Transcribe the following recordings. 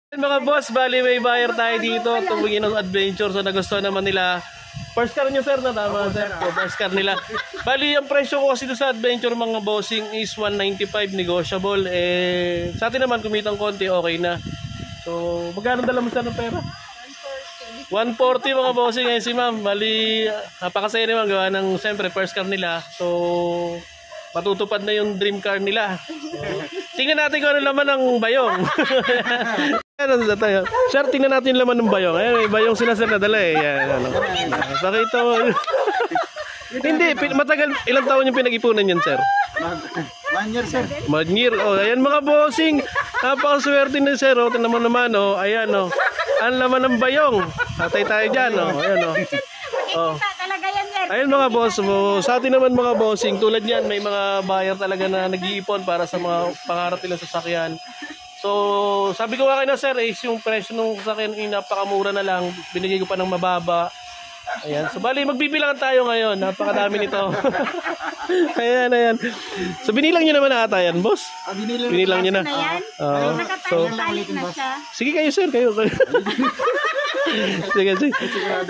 Mga boss, bali may buyer tayo dito tumingin ng adventure, so nagustuhan naman nila. First car nyo sir, na tama sir? First car nila. Bali ang presyo ko kasi sa adventure mga bossing is 195 negotiable. Sa atin naman kumitang konti, okay na. So magkano dala mo sa ng pera? 140 mga bossing. Ngayon si ma'am, bali napakasaya naman gawa ng siyempre first car nila. So matutupad na yung dream car nila. Tingnan natin kung ano laman ng bayong. Sir, tingnan natin yung laman ng bayong. Ayan, may bayong sila sir nadala eh. Yan, ano. Pakita mo. Hindi, matagal. Ilang taon yung pinag-ipunan yan sir? 1 year sir. 1 year. Oh, ayan mga bossing. Napakaswerte na sir. Oh, tingnan mo naman. Oh, ayan oh. Ang laman ng bayong. Tatay tayo dyan. Oh, ayan oh. Oh. Ayun mga boss mo, sa atin naman mga bossing, tulad yan, may mga buyer talaga na nag-iipon para sa mga pangarap nila sa sasakyan. So, sabi ko nga kayo na sir, yung presyo ng sasakyan ay napakamura na lang, binigay ko pa ng mababa. Ayan, so bali magbibilangan tayo ngayon, napakadami nito. Ayan, ayan. So binilang nyo naman ata yan, boss? Binilang nyo na. So, sige kayo sir, kayo. Sige, sige.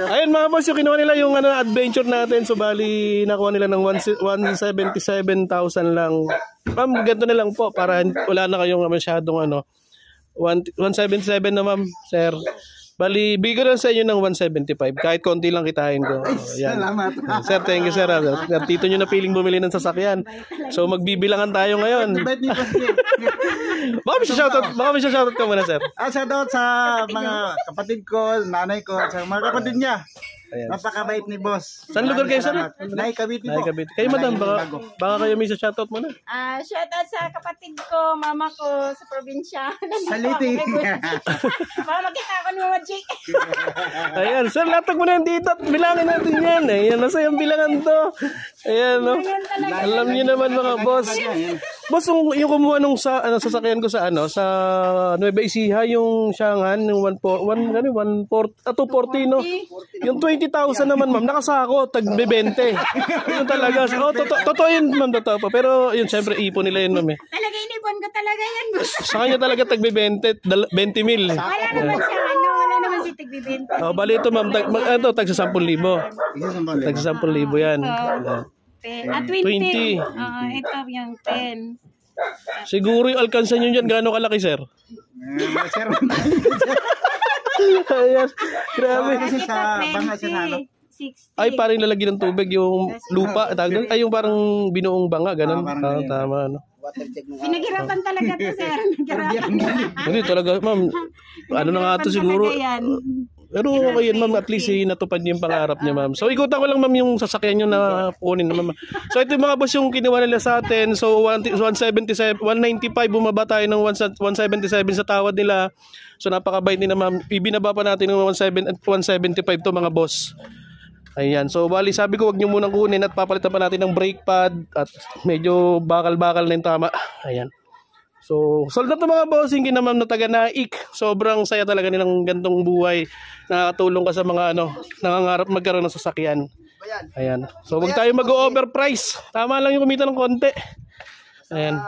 Ayun mga boss, yung kinuha nila yung adventure natin. So bali nakuha nila ng 177,000 lang. Ma'am, ganito na lang po para wala na kayong masyadong 177 na ma'am, sir. Bali, bigay lang sa inyo ng 175. Kahit konti lang kitain ko. Ayan. Salamat. Sir, thank you sir. Tito nyo na piling bumili ng sasakyan. So magbibilangan tayo ngayon. Baka may shoutout ka muna sir. Shoutout sa mga kapatid ko, nanay ko, at sa mga kapatid niya. Ayan. Napakabait ni boss. Saan lugar kayo sir? Nay Cavite po. Kayo madam, baka kayo may shoutout muna. Shoutout sa kapatid ko, mama ko sa probinsya. Saliti. Baka makita ko ni Mama Jake. Ayan, sir, latag mo na yan dito at bilangin natin yan. Ayan, nasa yung bilangan to. Ayan, no? Alam niyo naman mga boss. Boss, yung kumuha nung sasakyan ko sa Nueva Ecija, yung Shangan, yung 240, no? Yung 20,000 naman, ma'am, nakasako, tag-20. Yun talaga. Oh, totoo yun, ma'am, totoo pa. Pero yun, syempre, ipon nila yun, ma'am, eh. Talaga, inipon ko talaga yan, boss. Sa kanya talaga, tag-20 mil. Wala naman siya, wala naman si tag-20. Oh, bali ito, ma'am, tag-10,000. Tag-10,000 yan. 20. Ito yung 10. Siguro yung alkansa nyo dyan, gaano kalaki, sir? Sir, Ayan, grabe. kasi sa banga siya 60. Ay, parang lalagyan ng tubig yung lupa. Ay, yung parang binuong banga, ganun. Tama, no? Pinaghirapan talaga to, sir. Hindi talaga, ma'am. Ano na nga ito siguro. Pero okay yan, ma'am. At least natupad niyo yung pangarap niya, ma'am. So, ikutan ko lang, ma'am, yung sasakyan niyo na kunin, ma'am. So, ito yung mga boss yung kinuha nila sa atin. So, 195, bumaba tayo ng 177 sa tawad nila. So, napakabait nila, ma'am. Ibinaba pa natin ng 175 to, mga boss. Ayan. So, bali, sabi ko, wag niyo munang kunin at papalitan pa natin ng brake pad at medyo bakal-bakal na yung tama. Ayan. So, sold na ito mga bossing kina ma'am na taga Naik. Sobrang saya talaga nilang gantong buhay. Nakakatulong ka sa mga nangangarap magkaroon ng sasakyan. Ayan. So, wag tayo mag-overprice. Tama lang yung kumita ng konti. Ayan.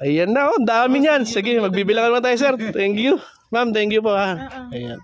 Ayan na, oh, dami niyan. Sige, magbibilangan naman tayo, sir. Thank you. Ma'am, thank you po ha. Ayan.